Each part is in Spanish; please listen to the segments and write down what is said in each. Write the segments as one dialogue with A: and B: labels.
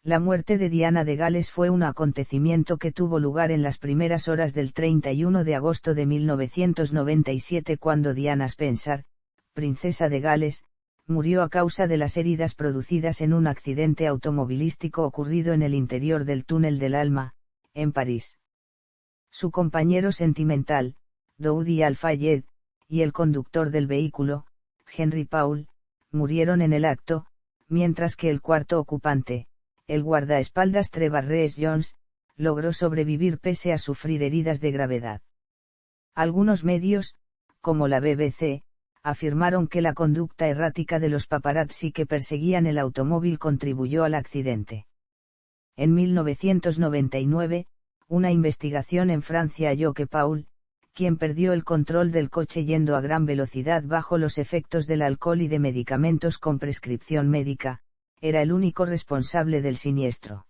A: La muerte de Diana de Gales fue un acontecimiento que tuvo lugar en las primeras horas del 31 de agosto de 1997 cuando Diana Spencer, princesa de Gales, murió a causa de las heridas producidas en un accidente automovilístico ocurrido en el interior del túnel del Alma, en París. Su compañero sentimental, Daoudi Al-Fayed, y el conductor del vehículo, Henry Paul, murieron en el acto, mientras que el cuarto ocupante, el guardaespaldas Trevor Rees Jones, logró sobrevivir pese a sufrir heridas de gravedad. Algunos medios, como la BBC, afirmaron que la conducta errática de los paparazzi que perseguían el automóvil contribuyó al accidente. En 1999, una investigación en Francia halló que Paul, quien perdió el control del coche yendo a gran velocidad bajo los efectos del alcohol y de medicamentos con prescripción médica, era el único responsable del siniestro.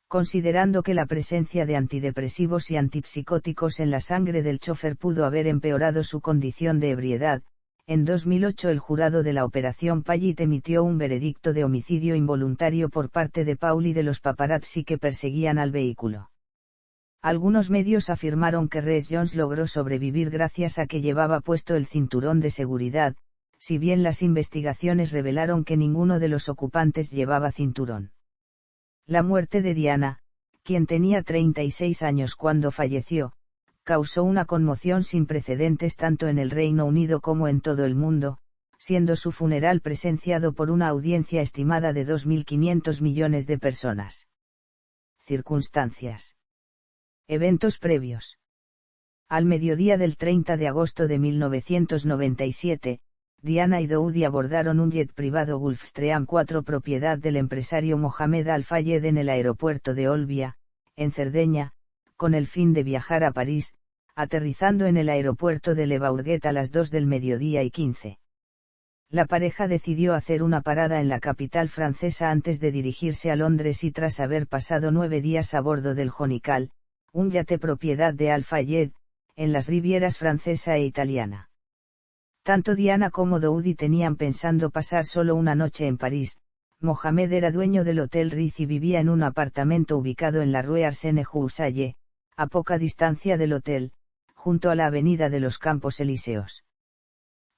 A: Considerando que la presencia de antidepresivos y antipsicóticos en la sangre del chofer pudo haber empeorado su condición de ebriedad, en 2008 el jurado de la Operación Paget emitió un veredicto de homicidio involuntario por parte de Paul y de los paparazzi que perseguían al vehículo. Algunos medios afirmaron que Rees Jones logró sobrevivir gracias a que llevaba puesto el cinturón de seguridad, si bien las investigaciones revelaron que ninguno de los ocupantes llevaba cinturón. La muerte de Diana, quien tenía 36 años cuando falleció, causó una conmoción sin precedentes tanto en el Reino Unido como en todo el mundo, siendo su funeral presenciado por una audiencia estimada de 2.500 millones de personas. Circunstancias. Eventos previos. Al mediodía del 30 de agosto de 1997, Diana y Daoudi abordaron un jet privado Gulfstream 4 propiedad del empresario Mohamed Al-Fayed en el aeropuerto de Olbia, en Cerdeña, con el fin de viajar a París, aterrizando en el aeropuerto de Le Bourget a las 2 del mediodía y 15. La pareja decidió hacer una parada en la capital francesa antes de dirigirse a Londres y tras haber pasado 9 días a bordo del Jonical, un yate propiedad de Al-Fayed, en las Rivieras francesa e italiana. Tanto Diana como Daoudi tenían pensando pasar solo una noche en París. Mohamed era dueño del Hotel Ritz y vivía en un apartamento ubicado en la Rue Arsène-Joussaye, a poca distancia del hotel, junto a la avenida de los Campos Elíseos.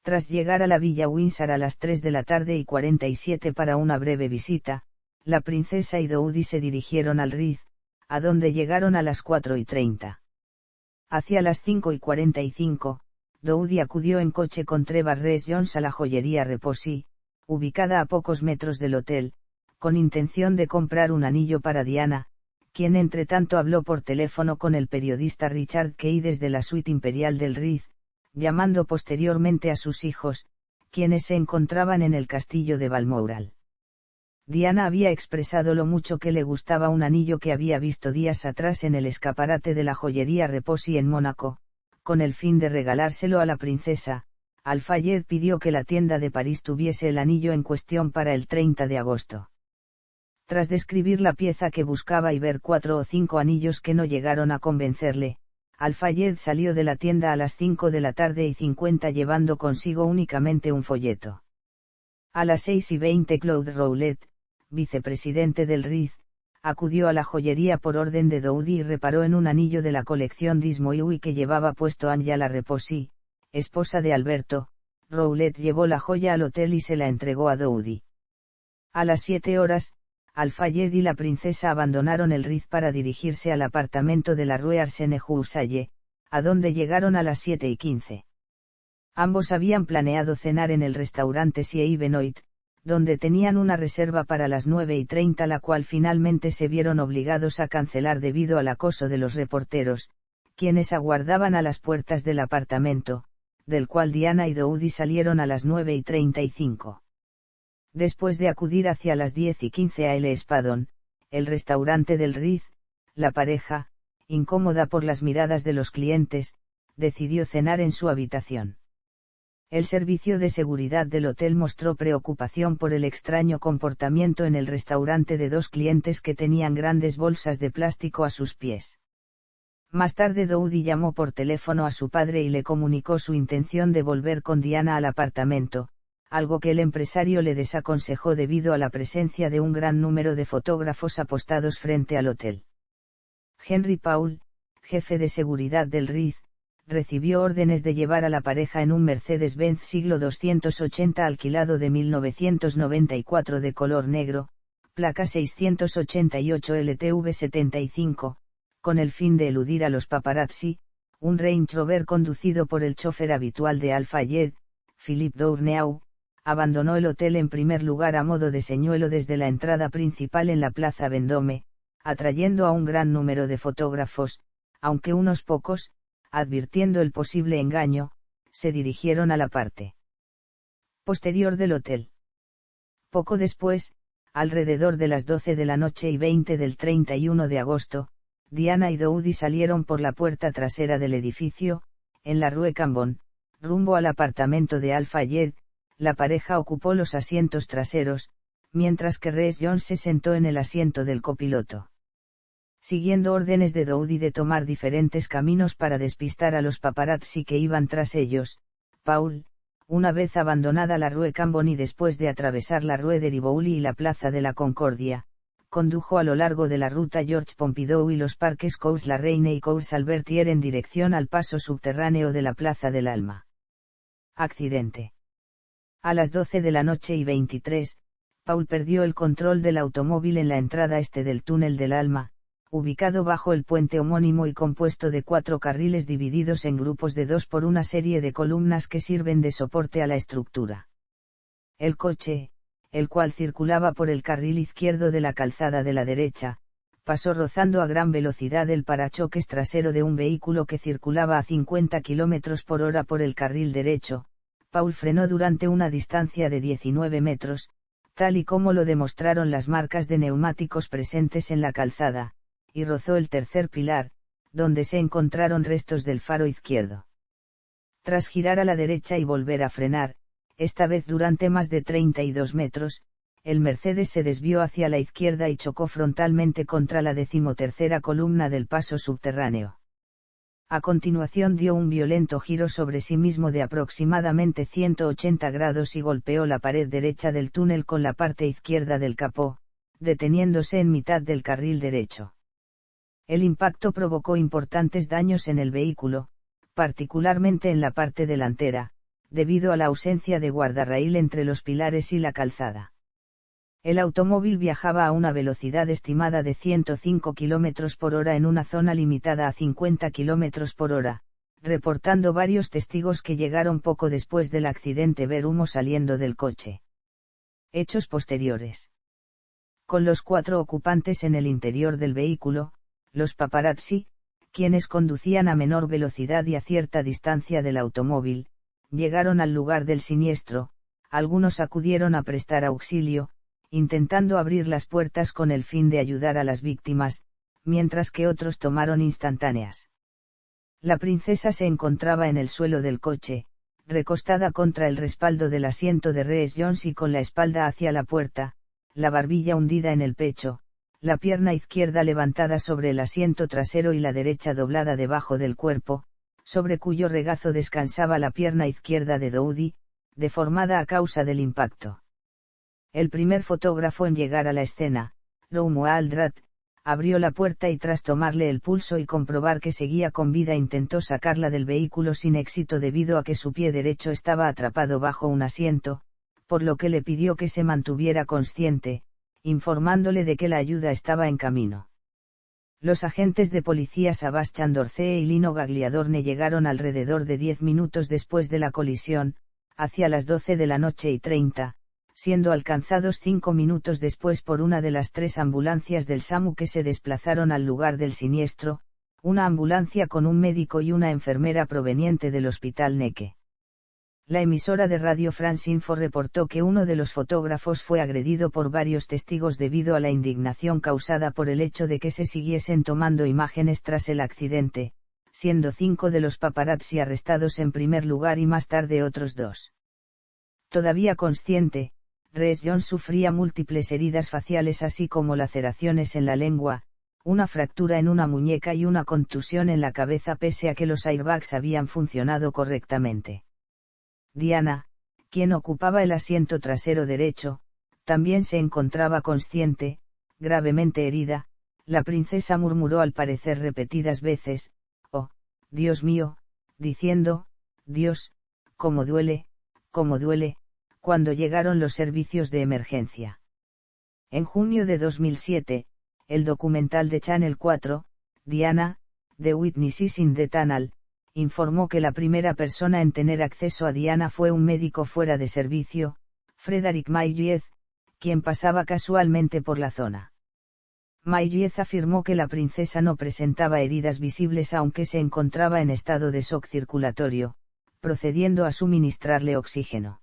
A: Tras llegar a la Villa Windsor a las 3 de la tarde y 47 para una breve visita, la princesa y Daoudi se dirigieron al Ritz, a donde llegaron a las 4:30. Hacia las 5:45, Daoudi acudió en coche con Trevor Rees Jones a la joyería Reposy, ubicada a pocos metros del hotel, con intención de comprar un anillo para Diana, quien entretanto habló por teléfono con el periodista Richard Key desde la suite imperial del Ritz, llamando posteriormente a sus hijos, quienes se encontraban en el castillo de Balmoral. Diana había expresado lo mucho que le gustaba un anillo que había visto días atrás en el escaparate de la joyería Reposy en Mónaco. Con el fin de regalárselo a la princesa, Al-Fayed pidió que la tienda de París tuviese el anillo en cuestión para el 30 de agosto. Tras describir la pieza que buscaba y ver 4 o 5 anillos que no llegaron a convencerle, Al-Fayed salió de la tienda a las 5 de la tarde y 50 llevando consigo únicamente un folleto. A las 6:20 Claude Roulet, vicepresidente del Ritz, acudió a la joyería por orden de Daoudi y reparó en un anillo de la colección Dismoui que llevaba puesto Angela Reposy, esposa de Alberto. Roulet llevó la joya al hotel y se la entregó a Daoudi. A las 7 horas, Al-Fayed y la princesa abandonaron el Ritz para dirigirse al apartamento de la Rue Arsène-Joussaye, a donde llegaron a las 7:15. Ambos habían planeado cenar en el restaurante Sie Benoit, donde tenían una reserva para las 9:30, la cual finalmente se vieron obligados a cancelar debido al acoso de los reporteros, quienes aguardaban a las puertas del apartamento, del cual Diana y Daoudi salieron a las 9:35. Después de acudir hacia las 10:15 a El Espadón, el restaurante del Ritz, la pareja, incómoda por las miradas de los clientes, decidió cenar en su habitación. El servicio de seguridad del hotel mostró preocupación por el extraño comportamiento en el restaurante de 2 clientes que tenían grandes bolsas de plástico a sus pies. Más tarde Daoudi llamó por teléfono a su padre y le comunicó su intención de volver con Diana al apartamento, algo que el empresario le desaconsejó debido a la presencia de un gran número de fotógrafos apostados frente al hotel. Henry Paul, jefe de seguridad del Ritz, recibió órdenes de llevar a la pareja en un Mercedes-Benz siglo 280 alquilado de 1994 de color negro, placa 688 LTV75, con el fin de eludir a los paparazzi. Un Range Rover conducido por el chofer habitual de Al-Fayed, Philippe Dourneau, abandonó el hotel en primer lugar a modo de señuelo desde la entrada principal en la Plaza Vendôme, atrayendo a un gran número de fotógrafos, aunque unos pocos, advirtiendo el posible engaño, se dirigieron a la parte posterior del hotel. Poco después, alrededor de las 12 de la noche y 20 del 31 de agosto, Diana y Daoudi salieron por la puerta trasera del edificio, en la Rue Cambon, rumbo al apartamento de Al-Fayed. La pareja ocupó los asientos traseros, mientras que Rhys Jones se sentó en el asiento del copiloto. Siguiendo órdenes de Daoudi de tomar diferentes caminos para despistar a los paparazzi que iban tras ellos, Paul, una vez abandonada la Rue Cambon y después de atravesar la Rue de Rivoli y la Plaza de la Concordia, condujo a lo largo de la ruta Georges Pompidou y los parques Cours la Reine y Cours Albertier en dirección al paso subterráneo de la Plaza del Alma. Accidente. A las 12 de la noche y 23, Paul perdió el control del automóvil en la entrada este del túnel del Alma, ubicado bajo el puente homónimo y compuesto de 4 carriles divididos en grupos de 2 por una serie de columnas que sirven de soporte a la estructura. El coche, el cual circulaba por el carril izquierdo de la calzada de la derecha, pasó rozando a gran velocidad el parachoques trasero de un vehículo que circulaba a 50 km por hora por el carril derecho. Paul frenó durante una distancia de 19 metros, tal y como lo demostraron las marcas de neumáticos presentes en la calzada, y rozó el tercer pilar, donde se encontraron restos del faro izquierdo. Tras girar a la derecha y volver a frenar, esta vez durante más de 32 metros, el Mercedes se desvió hacia la izquierda y chocó frontalmente contra la 13ª columna del paso subterráneo. A continuación dio un violento giro sobre sí mismo de aproximadamente 180 grados y golpeó la pared derecha del túnel con la parte izquierda del capó, deteniéndose en mitad del carril derecho. El impacto provocó importantes daños en el vehículo, particularmente en la parte delantera, debido a la ausencia de guardarraíl entre los pilares y la calzada. El automóvil viajaba a una velocidad estimada de 105 km por hora en una zona limitada a 50 km por hora, reportando varios testigos que llegaron poco después del accidente ver humo saliendo del coche. Hechos posteriores. Con los 4 ocupantes en el interior del vehículo, los paparazzi, quienes conducían a menor velocidad y a cierta distancia del automóvil, llegaron al lugar del siniestro. Algunos acudieron a prestar auxilio, intentando abrir las puertas con el fin de ayudar a las víctimas, mientras que otros tomaron instantáneas. La princesa se encontraba en el suelo del coche, recostada contra el respaldo del asiento de Rhys Jones y con la espalda hacia la puerta, la barbilla hundida en el pecho, la pierna izquierda levantada sobre el asiento trasero y la derecha doblada debajo del cuerpo, sobre cuyo regazo descansaba la pierna izquierda de Daoudi, deformada a causa del impacto. El primer fotógrafo en llegar a la escena, Roumo Aldrat, abrió la puerta y tras tomarle el pulso y comprobar que seguía con vida intentó sacarla del vehículo sin éxito debido a que su pie derecho estaba atrapado bajo un asiento, por lo que le pidió que se mantuviera consciente, informándole de que la ayuda estaba en camino. Los agentes de policía Sebastian Dorcé y Lino Gagliardone llegaron alrededor de 10 minutos después de la colisión, hacia las 12 de la noche y 30, siendo alcanzados 5 minutos después por una de las 3 ambulancias del SAMU que se desplazaron al lugar del siniestro, una ambulancia con un médico y una enfermera proveniente del Hospital Neque. La emisora de Radio France Info reportó que uno de los fotógrafos fue agredido por varios testigos debido a la indignación causada por el hecho de que se siguiesen tomando imágenes tras el accidente, siendo 5 de los paparazzi arrestados en primer lugar y más tarde otros 2. Todavía consciente, Rhys Jones sufría múltiples heridas faciales así como laceraciones en la lengua, una fractura en una muñeca y una contusión en la cabeza pese a que los airbags habían funcionado correctamente. Diana, quien ocupaba el asiento trasero derecho, también se encontraba consciente, gravemente herida. La princesa murmuró al parecer repetidas veces, «Oh, Dios mío», diciendo, «Dios, cómo duele», cuando llegaron los servicios de emergencia. En junio de 2007, el documental de Channel 4, Diana, The Witnesses in the Tunnel, informó que la primera persona en tener acceso a Diana fue un médico fuera de servicio, Frederick Mayriez, quien pasaba casualmente por la zona. Mayriez afirmó que la princesa no presentaba heridas visibles aunque se encontraba en estado de shock circulatorio, procediendo a suministrarle oxígeno.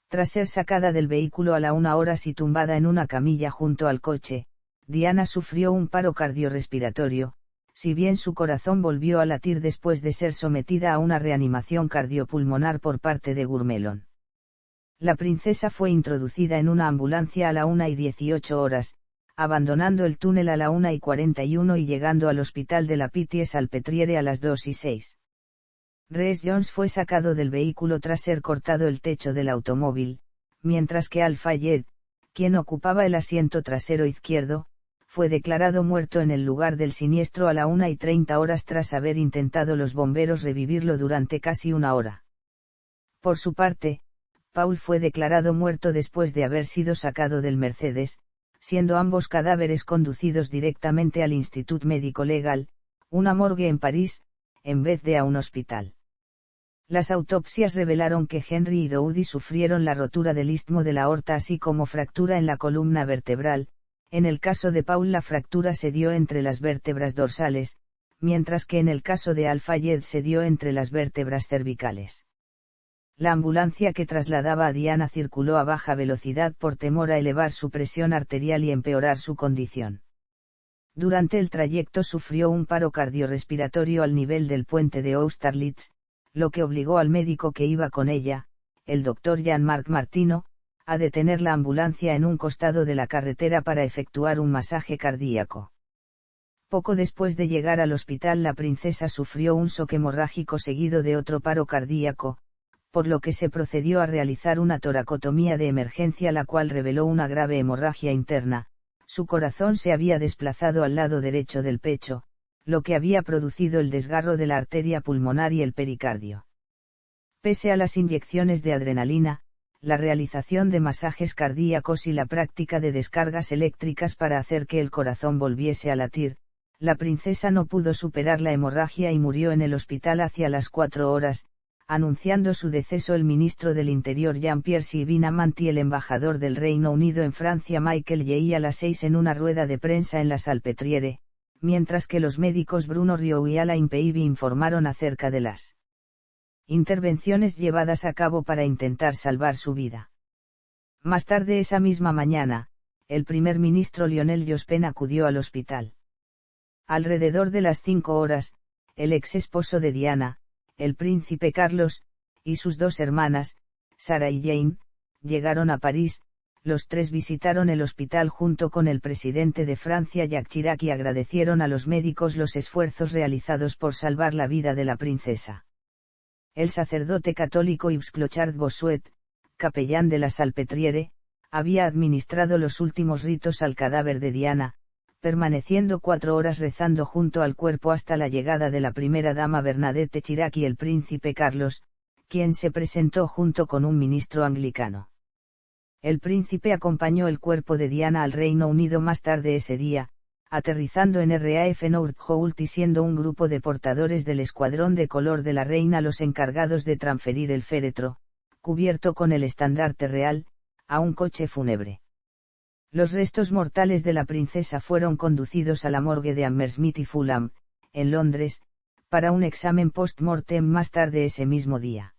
A: Tras ser sacada del vehículo a la 1 hora y tumbada en una camilla junto al coche, Diana sufrió un paro cardiorrespiratorio, si bien su corazón volvió a latir después de ser sometida a una reanimación cardiopulmonar por parte de Gurmelon. La princesa fue introducida en una ambulancia a la 1:18, abandonando el túnel a la 1:41 y llegando al hospital de la Pitié-Salpêtrière a las 2:06. Rhys Jones fue sacado del vehículo tras ser cortado el techo del automóvil, mientras que Al-Fayed, quien ocupaba el asiento trasero izquierdo, fue declarado muerto en el lugar del siniestro a la 1:30 tras haber intentado los bomberos revivirlo durante casi 1 hora. Por su parte, Paul fue declarado muerto después de haber sido sacado del Mercedes, siendo ambos cadáveres conducidos directamente al Institut Médico Legal, una morgue en París, en vez de a un hospital. Las autopsias revelaron que Henry y Dowdy sufrieron la rotura del istmo de la aorta así como fractura en la columna vertebral. En el caso de Paul la fractura se dio entre las vértebras dorsales, mientras que en el caso de Al-Fayed se dio entre las vértebras cervicales. La ambulancia que trasladaba a Diana circuló a baja velocidad por temor a elevar su presión arterial y empeorar su condición. Durante el trayecto sufrió un paro cardiorrespiratorio al nivel del puente de Austerlitz, lo que obligó al médico que iba con ella, el doctor Jean-Marc Martino, a detener la ambulancia en un costado de la carretera para efectuar un masaje cardíaco. Poco después de llegar al hospital la princesa sufrió un shock hemorrágico seguido de otro paro cardíaco, por lo que se procedió a realizar una toracotomía de emergencia la cual reveló una grave hemorragia interna. Su corazón se había desplazado al lado derecho del pecho, lo que había producido el desgarro de la arteria pulmonar y el pericardio. Pese a las inyecciones de adrenalina, la realización de masajes cardíacos y la práctica de descargas eléctricas para hacer que el corazón volviese a latir, la princesa no pudo superar la hemorragia y murió en el hospital hacia las 4 horas, anunciando su deceso el ministro del Interior Jean-Pierre Sivin-Amant y el embajador del Reino Unido en Francia Michael Yeo a las 6 en una rueda de prensa en la Salpêtrière, mientras que los médicos Bruno Riou y Alain Peiby informaron acerca de las intervenciones llevadas a cabo para intentar salvar su vida. Más tarde esa misma mañana, el primer ministro Lionel Jospin acudió al hospital. Alrededor de las 5 horas, el ex esposo de Diana, el príncipe Carlos, y sus 2 hermanas, Sarah y Jane, llegaron a París. Los 3 visitaron el hospital junto con el presidente de Francia Jacques Chirac y agradecieron a los médicos los esfuerzos realizados por salvar la vida de la princesa. El sacerdote católico Yves Clochard Bossuet, capellán de la Salpêtrière, había administrado los últimos ritos al cadáver de Diana, permaneciendo 4 horas rezando junto al cuerpo hasta la llegada de la primera dama Bernadette Chirac y el príncipe Carlos, quien se presentó junto con un ministro anglicano. El príncipe acompañó el cuerpo de Diana al Reino Unido más tarde ese día, aterrizando en RAF Northolt y siendo un grupo de portadores del escuadrón de color de la reina los encargados de transferir el féretro, cubierto con el estandarte real, a un coche fúnebre. Los restos mortales de la princesa fueron conducidos a la morgue de Hammersmith y Fulham, en Londres, para un examen post-mortem más tarde ese mismo día.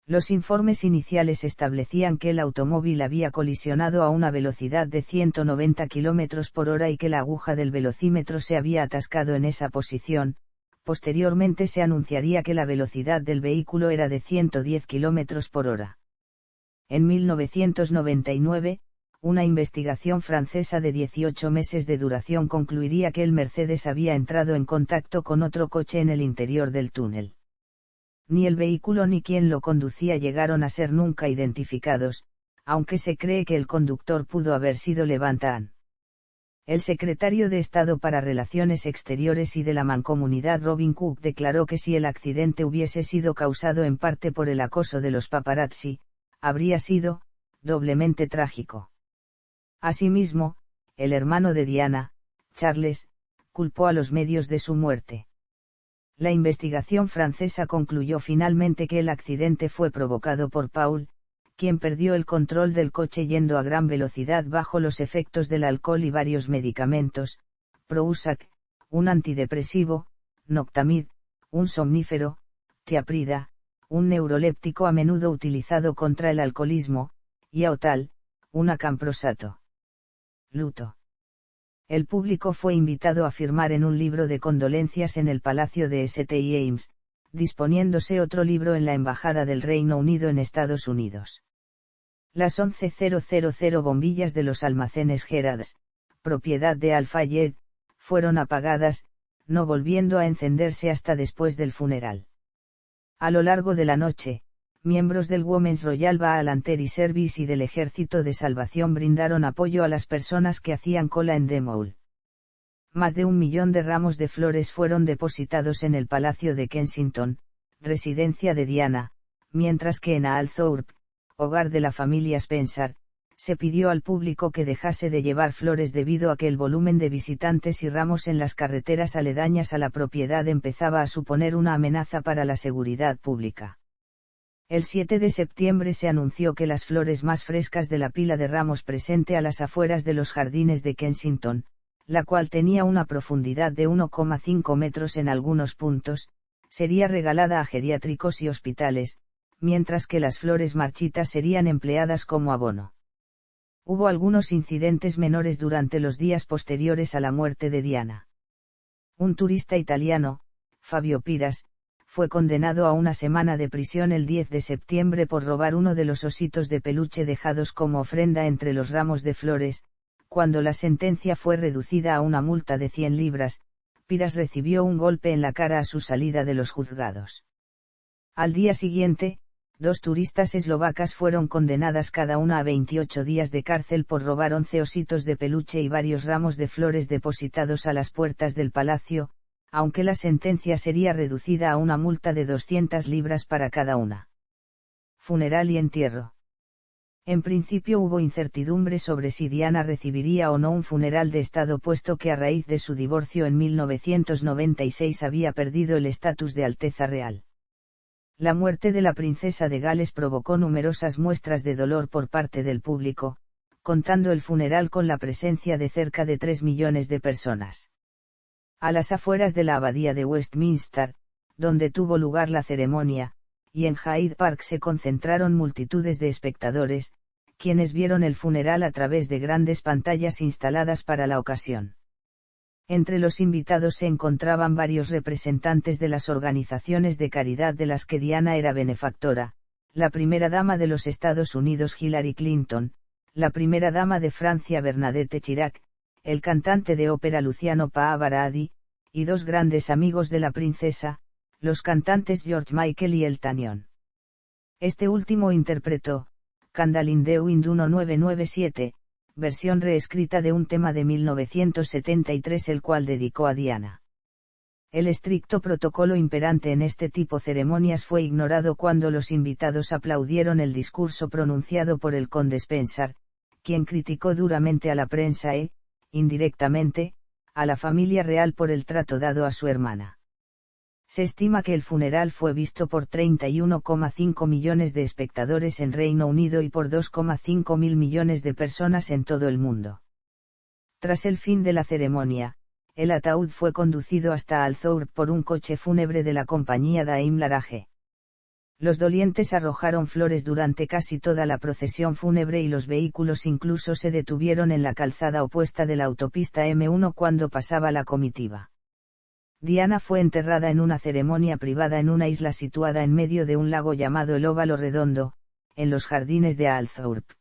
A: Los informes iniciales establecían que el automóvil había colisionado a una velocidad de 190 km por hora y que la aguja del velocímetro se había atascado en esa posición. Posteriormente se anunciaría que la velocidad del vehículo era de 110 km por hora. En 1999, una investigación francesa de 18 meses de duración concluiría que el Mercedes había entrado en contacto con otro coche en el interior del túnel. Ni el vehículo ni quien lo conducía llegaron a ser nunca identificados, aunque se cree que el conductor pudo haber sido Levantaan. El secretario de Estado para Relaciones Exteriores y de la Mancomunidad Robin Cook declaró que si el accidente hubiese sido causado en parte por el acoso de los paparazzi, habría sido doblemente trágico. Asimismo, el hermano de Diana, Charles, culpó a los medios de su muerte. La investigación francesa concluyó finalmente que el accidente fue provocado por Paul, quien perdió el control del coche yendo a gran velocidad bajo los efectos del alcohol y varios medicamentos, Prozac, un antidepresivo, Noctamid, un somnífero, Tiaprida, un neuroléptico a menudo utilizado contra el alcoholismo, y Aotal, un acamprosato. Luto. El público fue invitado a firmar en un libro de condolencias en el Palacio de St. James, disponiéndose otro libro en la Embajada del Reino Unido en Estados Unidos. Las 11.000 bombillas de los almacenes Gerrards, propiedad de Al-Fayed, fueron apagadas, no volviendo a encenderse hasta después del funeral. A lo largo de la noche, miembros del Women's Royal Voluntary Service y del Ejército de Salvación brindaron apoyo a las personas que hacían cola en The Mall. Más de 1 millón de ramos de flores fueron depositados en el Palacio de Kensington, residencia de Diana, mientras que en Althorpe, hogar de la familia Spencer, se pidió al público que dejase de llevar flores debido a que el volumen de visitantes y ramos en las carreteras aledañas a la propiedad empezaba a suponer una amenaza para la seguridad pública. El 7 de septiembre se anunció que las flores más frescas de la pila de ramos presente a las afueras de los jardines de Kensington, la cual tenía una profundidad de 1,5 metros en algunos puntos, sería regalada a geriátricos y hospitales, mientras que las flores marchitas serían empleadas como abono. Hubo algunos incidentes menores durante los días posteriores a la muerte de Diana. Un turista italiano, Fabio Piras, fue condenado a 1 semana de prisión el 10 de septiembre por robar uno de los ositos de peluche dejados como ofrenda entre los ramos de flores. Cuando la sentencia fue reducida a una multa de 100 libras, Piras recibió un golpe en la cara a su salida de los juzgados. Al día siguiente, 2 turistas eslovacas fueron condenadas cada una a 28 días de cárcel por robar 11 ositos de peluche y varios ramos de flores depositados a las puertas del palacio, aunque la sentencia sería reducida a una multa de 200 libras para cada una. Funeral y entierro. En principio hubo incertidumbre sobre si Diana recibiría o no un funeral de Estado puesto que a raíz de su divorcio en 1996 había perdido el estatus de Alteza Real. La muerte de la princesa de Gales provocó numerosas muestras de dolor por parte del público, contando el funeral con la presencia de cerca de 3 millones de personas. A las afueras de la abadía de Westminster, donde tuvo lugar la ceremonia, y en Hyde Park se concentraron multitudes de espectadores, quienes vieron el funeral a través de grandes pantallas instaladas para la ocasión. Entre los invitados se encontraban varios representantes de las organizaciones de caridad de las que Diana era benefactora, la primera dama de los Estados Unidos Hillary Clinton, la primera dama de Francia Bernadette Chirac, el cantante de ópera Luciano Pavarotti, y 2 grandes amigos de la princesa, los cantantes George Michael y Elton John. Este último interpretó Candle in the Wind 1997, versión reescrita de un tema de 1973 el cual dedicó a Diana. El estricto protocolo imperante en este tipo de ceremonias fue ignorado cuando los invitados aplaudieron el discurso pronunciado por el conde Spencer, quien criticó duramente a la prensa e, indirectamente, a la familia real por el trato dado a su hermana. Se estima que el funeral fue visto por 31,5 millones de espectadores en Reino Unido y por 2,5 mil millones de personas en todo el mundo. Tras el fin de la ceremonia, el ataúd fue conducido hasta Althorpe por un coche fúnebre de la compañía Daimler AG. Los dolientes arrojaron flores durante casi toda la procesión fúnebre y los vehículos incluso se detuvieron en la calzada opuesta de la autopista M1 cuando pasaba la comitiva. Diana fue enterrada en una ceremonia privada en una isla situada en medio de un lago llamado el Óvalo Redondo, en los jardines de Althorpe.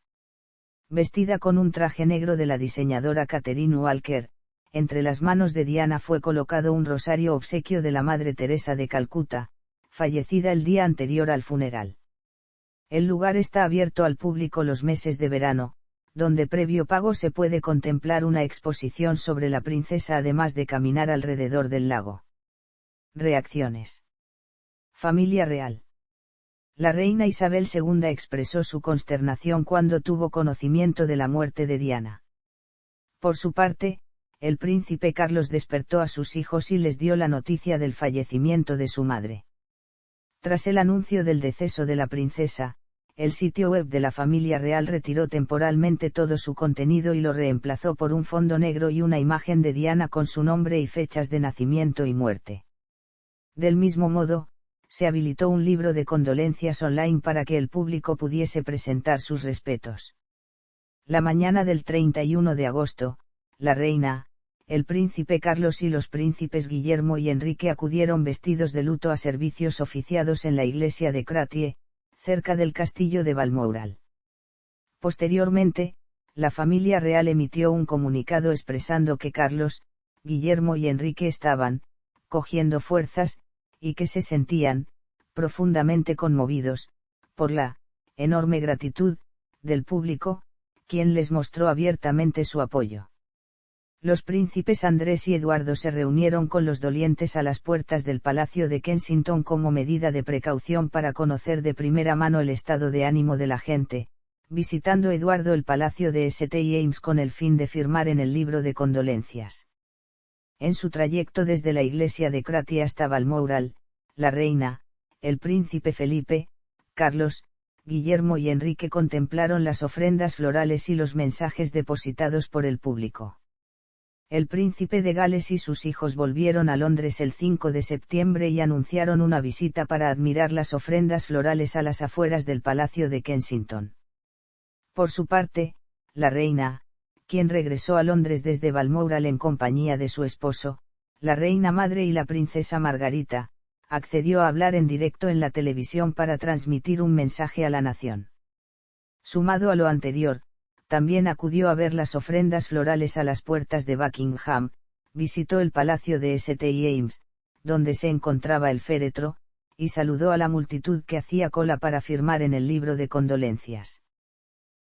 A: Vestida con un traje negro de la diseñadora Catherine Walker, entre las manos de Diana fue colocado un rosario obsequio de la Madre Teresa de Calcuta, fallecida el día anterior al funeral. El lugar está abierto al público los meses de verano, donde previo pago se puede contemplar una exposición sobre la princesa además de caminar alrededor del lago. Reacciones. Familia real. La reina Isabel II expresó su consternación cuando tuvo conocimiento de la muerte de Diana. Por su parte, el príncipe Carlos despertó a sus hijos y les dio la noticia del fallecimiento de su madre. Tras el anuncio del deceso de la princesa, el sitio web de la familia real retiró temporalmente todo su contenido y lo reemplazó por un fondo negro y una imagen de Diana con su nombre y fechas de nacimiento y muerte. Del mismo modo, se habilitó un libro de condolencias online para que el público pudiese presentar sus respetos. La mañana del 31 de agosto, la reina, el príncipe Carlos y los príncipes Guillermo y Enrique acudieron vestidos de luto a servicios oficiados en la iglesia de Cratie, cerca del castillo de Balmoral. Posteriormente, la familia real emitió un comunicado expresando que Carlos, Guillermo y Enrique estaban, cogiendo fuerzas, y que se sentían, profundamente conmovidos, por la enorme gratitud del público, quien les mostró abiertamente su apoyo. Los príncipes Andrés y Eduardo se reunieron con los dolientes a las puertas del Palacio de Kensington como medida de precaución para conocer de primera mano el estado de ánimo de la gente, visitando Eduardo el Palacio de St. James con el fin de firmar en el libro de condolencias. En su trayecto desde la iglesia de Cratie hasta Balmoral, la reina, el príncipe Felipe, Carlos, Guillermo y Enrique contemplaron las ofrendas florales y los mensajes depositados por el público. El príncipe de Gales y sus hijos volvieron a Londres el 5 de septiembre y anunciaron una visita para admirar las ofrendas florales a las afueras del Palacio de Kensington. Por su parte, la reina, quien regresó a Londres desde Balmoral en compañía de su esposo, la reina madre y la princesa Margarita, accedió a hablar en directo en la televisión para transmitir un mensaje a la nación. Sumado a lo anterior, también acudió a ver las ofrendas florales a las puertas de Buckingham, visitó el palacio de St. James, donde se encontraba el féretro, y saludó a la multitud que hacía cola para firmar en el libro de condolencias.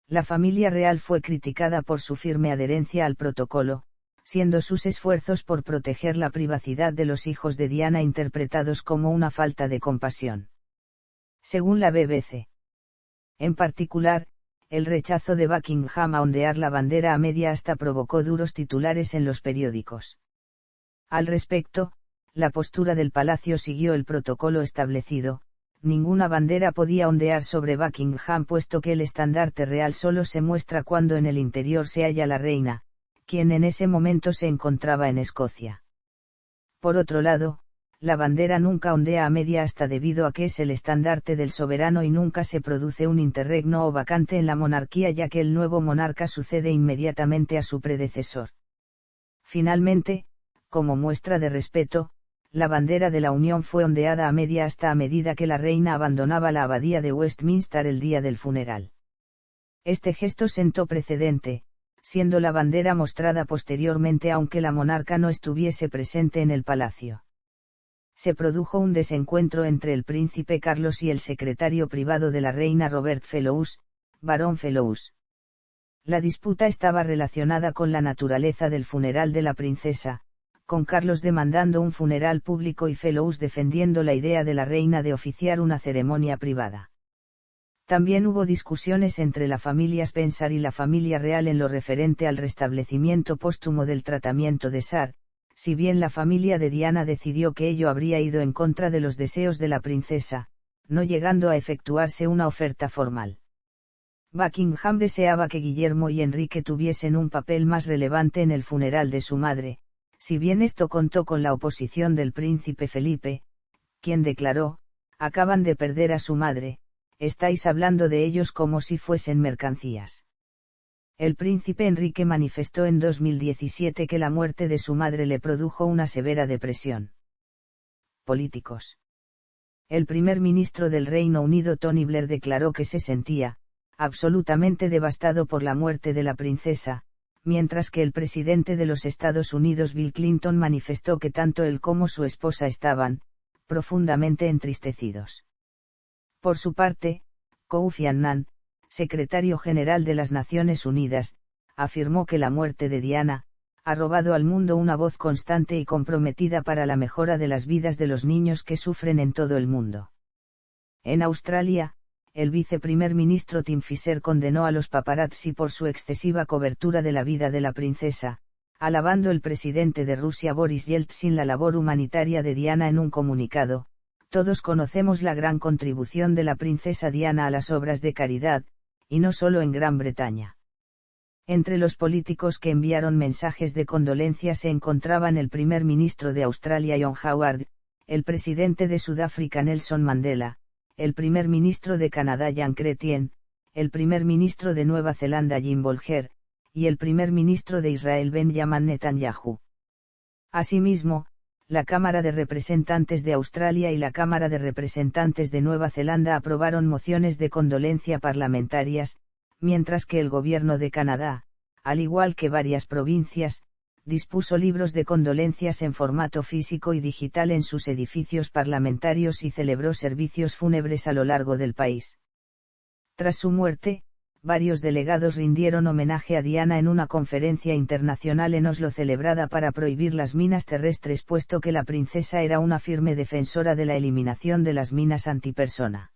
A: La familia real fue criticada por su firme adherencia al protocolo, siendo sus esfuerzos por proteger la privacidad de los hijos de Diana interpretados como una falta de compasión. Según la BBC. En particular, el rechazo de Buckingham a ondear la bandera a media asta provocó duros titulares en los periódicos. Al respecto, la postura del palacio siguió el protocolo establecido: ninguna bandera podía ondear sobre Buckingham puesto que el estandarte real solo se muestra cuando en el interior se halla la reina, quien en ese momento se encontraba en Escocia. Por otro lado, la bandera nunca ondea a media asta debido a que es el estandarte del soberano y nunca se produce un interregno o vacante en la monarquía ya que el nuevo monarca sucede inmediatamente a su predecesor. Finalmente, como muestra de respeto, la bandera de la Unión fue ondeada a media asta a medida que la reina abandonaba la abadía de Westminster el día del funeral. Este gesto sentó precedente, siendo la bandera mostrada posteriormente aunque la monarca no estuviese presente en el palacio. Se produjo un desencuentro entre el príncipe Carlos y el secretario privado de la reina Robert Fellows, barón Fellows. La disputa estaba relacionada con la naturaleza del funeral de la princesa, con Carlos demandando un funeral público y Fellows defendiendo la idea de la reina de oficiar una ceremonia privada. También hubo discusiones entre la familia Spencer y la familia real en lo referente al restablecimiento póstumo del tratamiento de Sar, si bien la familia de Diana decidió que ello habría ido en contra de los deseos de la princesa, no llegando a efectuarse una oferta formal. Buckingham deseaba que Guillermo y Enrique tuviesen un papel más relevante en el funeral de su madre, si bien esto contó con la oposición del príncipe Felipe, quien declaró: acaban de perder a su madre, estáis hablando de ellos como si fuesen mercancías. El príncipe Enrique manifestó en 2017 que la muerte de su madre le produjo una severa depresión. Políticos. El primer ministro del Reino Unido Tony Blair declaró que se sentía absolutamente devastado por la muerte de la princesa, mientras que el presidente de los Estados Unidos Bill Clinton manifestó que tanto él como su esposa estaban profundamente entristecidos. Por su parte, Kofi Annan, secretario general de las Naciones Unidas, afirmó que la muerte de Diana ha robado al mundo una voz constante y comprometida para la mejora de las vidas de los niños que sufren en todo el mundo. En Australia, el viceprimer ministro Tim Fischer condenó a los paparazzi por su excesiva cobertura de la vida de la princesa, alabando el presidente de Rusia Boris Yeltsin la labor humanitaria de Diana en un comunicado. Todos conocemos la gran contribución de la princesa Diana a las obras de caridad, y no solo en Gran Bretaña. Entre los políticos que enviaron mensajes de condolencia se encontraban el primer ministro de Australia John Howard, el presidente de Sudáfrica Nelson Mandela, el primer ministro de Canadá Jean Chrétien, el primer ministro de Nueva Zelanda Jim Bolger, y el primer ministro de Israel Benjamin Netanyahu. Asimismo, la Cámara de Representantes de Australia y la Cámara de Representantes de Nueva Zelanda aprobaron mociones de condolencia parlamentarias, mientras que el gobierno de Canadá, al igual que varias provincias, dispuso libros de condolencias en formato físico y digital en sus edificios parlamentarios y celebró servicios fúnebres a lo largo del país. Tras su muerte, varios delegados rindieron homenaje a Diana en una conferencia internacional en Oslo celebrada para prohibir las minas terrestres, puesto que la princesa era una firme defensora de la eliminación de las minas antipersona.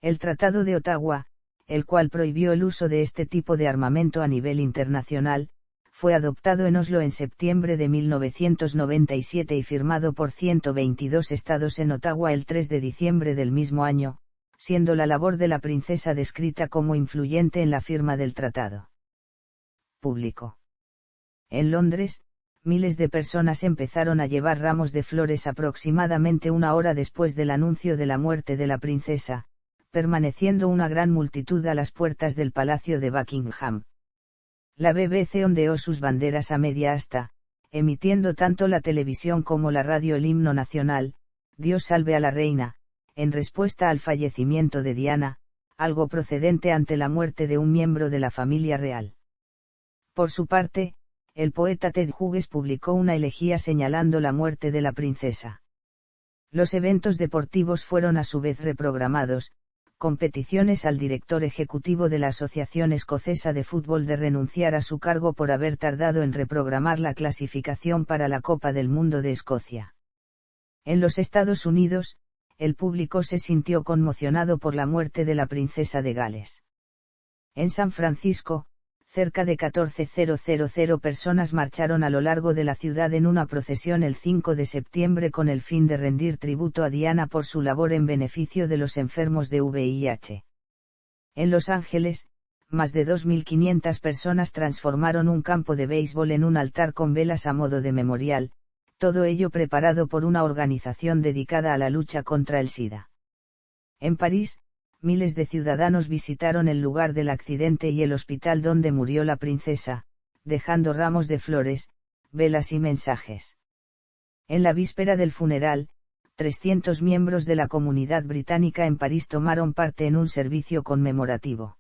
A: El Tratado de Ottawa, el cual prohibió el uso de este tipo de armamento a nivel internacional, fue adoptado en Oslo en septiembre de 1997 y firmado por 122 estados en Ottawa el 3 de diciembre del mismo año, siendo la labor de la princesa descrita como influyente en la firma del tratado. Público. En Londres, miles de personas empezaron a llevar ramos de flores aproximadamente una hora después del anuncio de la muerte de la princesa, permaneciendo una gran multitud a las puertas del Palacio de Buckingham. La BBC ondeó sus banderas a media asta, emitiendo tanto la televisión como la radio el himno nacional, Dios salve a la reina, en respuesta al fallecimiento de Diana, algo procedente ante la muerte de un miembro de la familia real. Por su parte, el poeta Ted Hughes publicó una elegía señalando la muerte de la princesa. Los eventos deportivos fueron a su vez reprogramados, con peticiones al director ejecutivo de la Asociación Escocesa de Fútbol de renunciar a su cargo por haber tardado en reprogramar la clasificación para la Copa del Mundo de Escocia. En los Estados Unidos, el público se sintió conmocionado por la muerte de la princesa de Gales. En San Francisco, cerca de 14.000 personas marcharon a lo largo de la ciudad en una procesión el 5 de septiembre con el fin de rendir tributo a Diana por su labor en beneficio de los enfermos de VIH. En Los Ángeles, más de 2.500 personas transformaron un campo de béisbol en un altar con velas a modo de memorial, todo ello preparado por una organización dedicada a la lucha contra el SIDA. En París, miles de ciudadanos visitaron el lugar del accidente y el hospital donde murió la princesa, dejando ramos de flores, velas y mensajes. En la víspera del funeral, 300 miembros de la comunidad británica en París tomaron parte en un servicio conmemorativo.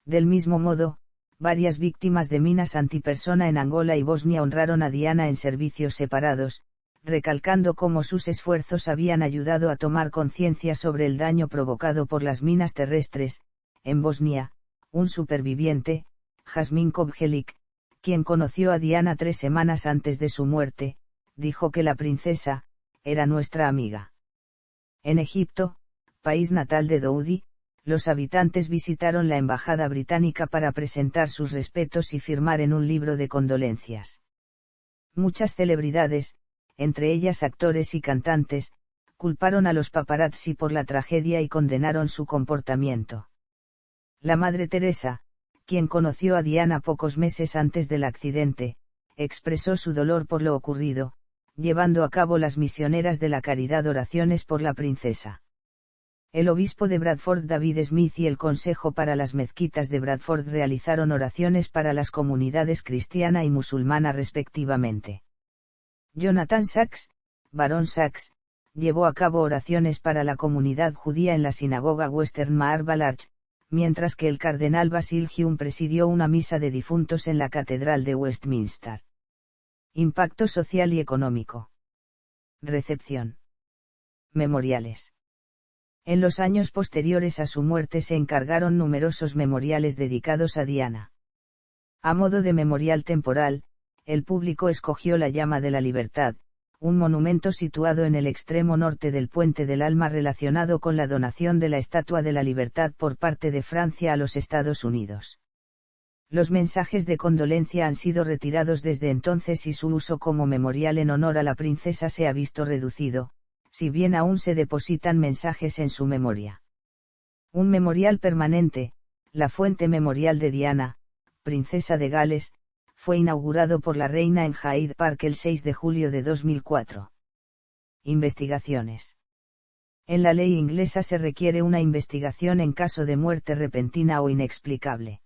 A: Del mismo modo, varias víctimas de minas antipersona en Angola y Bosnia honraron a Diana en servicios separados, recalcando cómo sus esfuerzos habían ayudado a tomar conciencia sobre el daño provocado por las minas terrestres. En Bosnia, un superviviente, Jasmin Kovjelik, quien conoció a Diana 3 semanas antes de su muerte, dijo que la princesa era nuestra amiga. En Egipto, país natal de Doudi, los habitantes visitaron la embajada británica para presentar sus respetos y firmar en un libro de condolencias. Muchas celebridades, entre ellas actores y cantantes, culparon a los paparazzi por la tragedia y condenaron su comportamiento. La Madre Teresa, quien conoció a Diana pocos meses antes del accidente, expresó su dolor por lo ocurrido, llevando a cabo las misioneras de la caridad oraciones por la princesa. El obispo de Bradford David Smith y el Consejo para las Mezquitas de Bradford realizaron oraciones para las comunidades cristiana y musulmana respectivamente. Jonathan Sachs, barón Sachs, llevó a cabo oraciones para la comunidad judía en la sinagoga Western Marble Arch, mientras que el cardenal Basil Hume presidió una misa de difuntos en la Catedral de Westminster. Impacto social y económico. Recepción. Memoriales. En los años posteriores a su muerte se encargaron numerosos memoriales dedicados a Diana. A modo de memorial temporal, el público escogió la Llama de la Libertad, un monumento situado en el extremo norte del Puente del Alma relacionado con la donación de la Estatua de la Libertad por parte de Francia a los Estados Unidos. Los mensajes de condolencia han sido retirados desde entonces y su uso como memorial en honor a la princesa se ha visto reducido, si bien aún se depositan mensajes en su memoria. Un memorial permanente, la Fuente Memorial de Diana, princesa de Gales, fue inaugurado por la reina en Hyde Park el 6 de julio de 2004. Investigaciones. En la ley inglesa se requiere una investigación en caso de muerte repentina o inexplicable.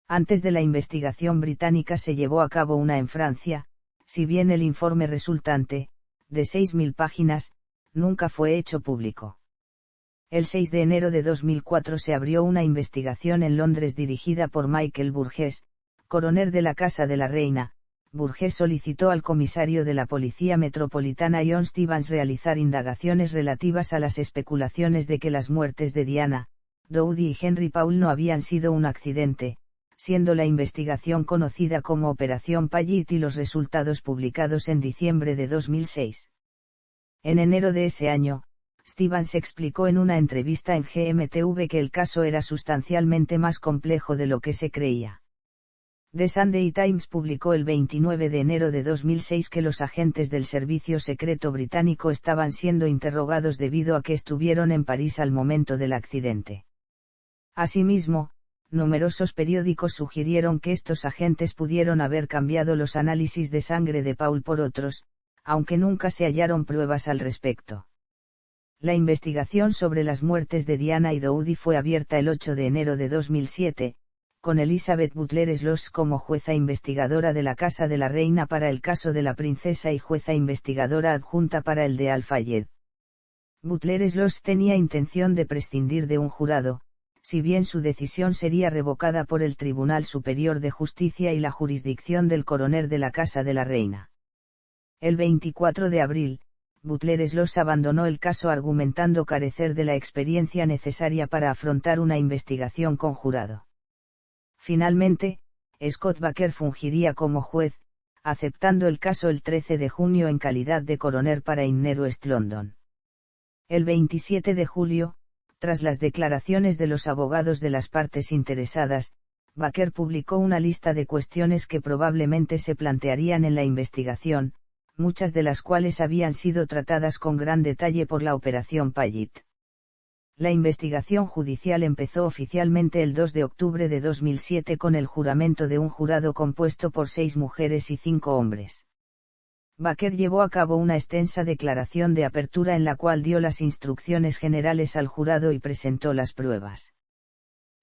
A: Antes de la investigación británica se llevó a cabo una en Francia, si bien el informe resultante, de 6.000 páginas, nunca fue hecho público. El 6 de enero de 2004 se abrió una investigación en Londres dirigida por Michael Burgess, coronel de la Casa de la Reina. Burgess solicitó al comisario de la Policía Metropolitana John Stevens realizar indagaciones relativas a las especulaciones de que las muertes de Diana, Dowdy y Henry Paul no habían sido un accidente, siendo la investigación conocida como Operación Paget y los resultados publicados en diciembre de 2006. En enero de ese año, Stevens explicó en una entrevista en GMTV que el caso era sustancialmente más complejo de lo que se creía. The Sunday Times publicó el 29 de enero de 2006 que los agentes del Servicio Secreto Británico estaban siendo interrogados debido a que estuvieron en París al momento del accidente. Asimismo, numerosos periódicos sugirieron que estos agentes pudieron haber cambiado los análisis de sangre de Paul por otros, aunque nunca se hallaron pruebas al respecto. La investigación sobre las muertes de Diana y Dowdy fue abierta el 8 de enero de 2007, con Elizabeth Butler-Sloss como jueza investigadora de la Casa de la Reina para el caso de la princesa y jueza investigadora adjunta para el de Al-Fayed. Butler-Sloss tenía intención de prescindir de un jurado, si bien su decisión sería revocada por el Tribunal Superior de Justicia y la jurisdicción del coronel de la Casa de la Reina. El 24 de abril, Butler-Sloss abandonó el caso argumentando carecer de la experiencia necesaria para afrontar una investigación con jurado. Finalmente, Scott Baker fungiría como juez, aceptando el caso el 13 de junio en calidad de coronel para Inner West London. El 27 de julio, tras las declaraciones de los abogados de las partes interesadas, Baker publicó una lista de cuestiones que probablemente se plantearían en la investigación, muchas de las cuales habían sido tratadas con gran detalle por la Operación Paget. La investigación judicial empezó oficialmente el 2 de octubre de 2007 con el juramento de un jurado compuesto por 6 mujeres y 5 hombres. Baker llevó a cabo una extensa declaración de apertura en la cual dio las instrucciones generales al jurado y presentó las pruebas.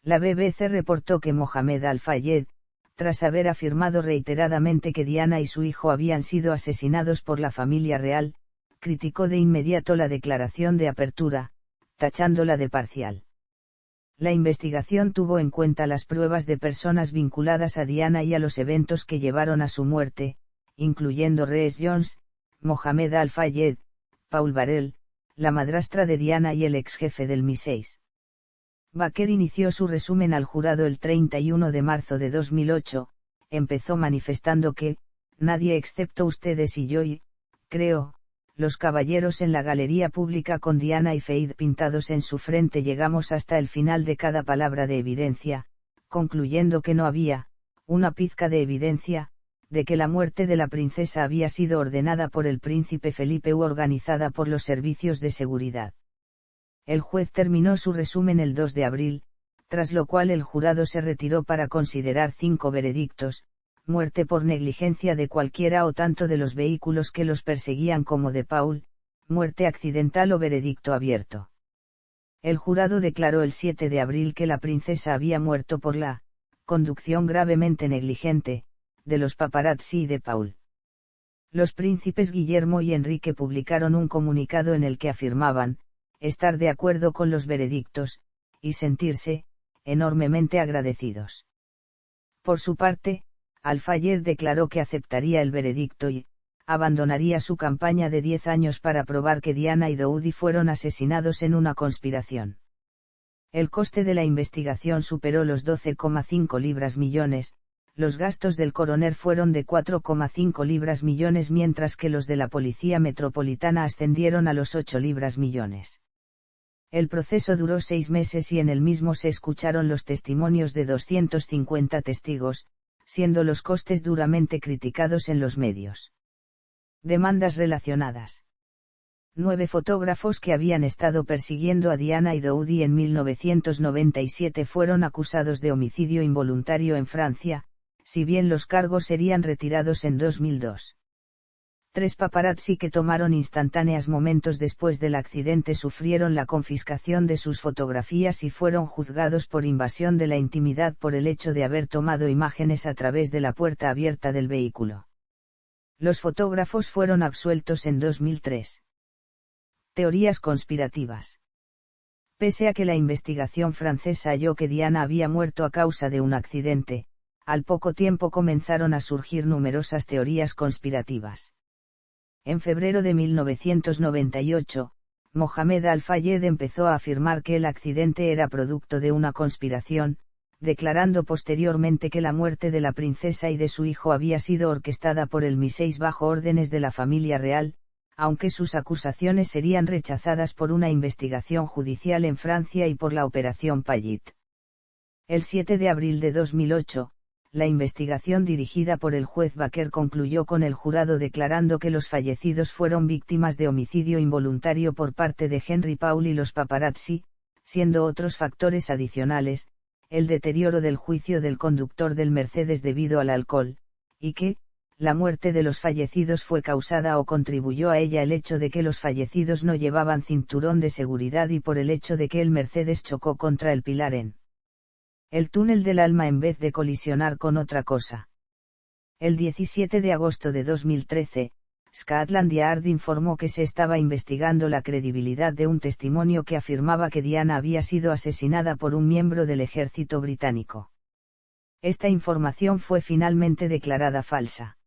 A: La BBC reportó que Mohamed Al-Fayed, tras haber afirmado reiteradamente que Diana y su hijo habían sido asesinados por la familia real, criticó de inmediato la declaración de apertura, tachándola de parcial. La investigación tuvo en cuenta las pruebas de personas vinculadas a Diana y a los eventos que llevaron a su muerte, incluyendo Rhys Jones, Mohamed Al-Fayed, Paul Barrell, la madrastra de Diana y el ex jefe del MI6. Baker inició su resumen al jurado el 31 de marzo de 2008, empezó manifestando que, nadie excepto ustedes y yo y, creo, los caballeros en la galería pública con Diana y Fayed pintados en su frente llegamos hasta el final de cada palabra de evidencia, concluyendo que no había, una pizca de evidencia, de que la muerte de la princesa había sido ordenada por el príncipe Felipe u organizada por los servicios de seguridad. El juez terminó su resumen el 2 de abril, tras lo cual el jurado se retiró para considerar 5 veredictos: muerte por negligencia de cualquiera o tanto de los vehículos que los perseguían como de Paul, muerte accidental o veredicto abierto. El jurado declaró el 7 de abril que la princesa había muerto por la conducción gravemente negligente de los paparazzi y de Paul. Los príncipes Guillermo y Enrique publicaron un comunicado en el que afirmaban estar de acuerdo con los veredictos y sentirse enormemente agradecidos. Por su parte, Al-Fayed declaró que aceptaría el veredicto y abandonaría su campaña de 10 años para probar que Diana y Daoudi fueron asesinados en una conspiración. El coste de la investigación superó los 12,5 libras millones, los gastos del coroner fueron de 4,5 libras millones mientras que los de la Policía Metropolitana ascendieron a los 8 libras millones. El proceso duró 6 meses y en el mismo se escucharon los testimonios de 250 testigos, siendo los costes duramente criticados en los medios. Demandas relacionadas. 9 fotógrafos que habían estado persiguiendo a Diana y Daoudi en 1997 fueron acusados de homicidio involuntario en Francia, si bien los cargos serían retirados en 2002. 3 paparazzi que tomaron instantáneos momentos después del accidente sufrieron la confiscación de sus fotografías y fueron juzgados por invasión de la intimidad por el hecho de haber tomado imágenes a través de la puerta abierta del vehículo. Los fotógrafos fueron absueltos en 2003. Teorías conspirativas. Pese a que la investigación francesa halló que Diana había muerto a causa de un accidente, al poco tiempo comenzaron a surgir numerosas teorías conspirativas. En febrero de 1998, Mohamed Al-Fayed empezó a afirmar que el accidente era producto de una conspiración, declarando posteriormente que la muerte de la princesa y de su hijo había sido orquestada por el MI6 bajo órdenes de la familia real, aunque sus acusaciones serían rechazadas por una investigación judicial en Francia y por la Operación Payet. El 7 de abril de 2008, la investigación dirigida por el juez Baker concluyó con el jurado declarando que los fallecidos fueron víctimas de homicidio involuntario por parte de Henry Paul y los paparazzi, siendo otros factores adicionales, el deterioro del juicio del conductor del Mercedes debido al alcohol, y que, la muerte de los fallecidos fue causada o contribuyó a ella el hecho de que los fallecidos no llevaban cinturón de seguridad y por el hecho de que el Mercedes chocó contra el pilar en el túnel del alma en vez de colisionar con otra cosa. El 17 de agosto de 2013, Scotland Yard informó que se estaba investigando la credibilidad de un testimonio que afirmaba que Diana había sido asesinada por un miembro del ejército británico. Esta información fue finalmente declarada falsa.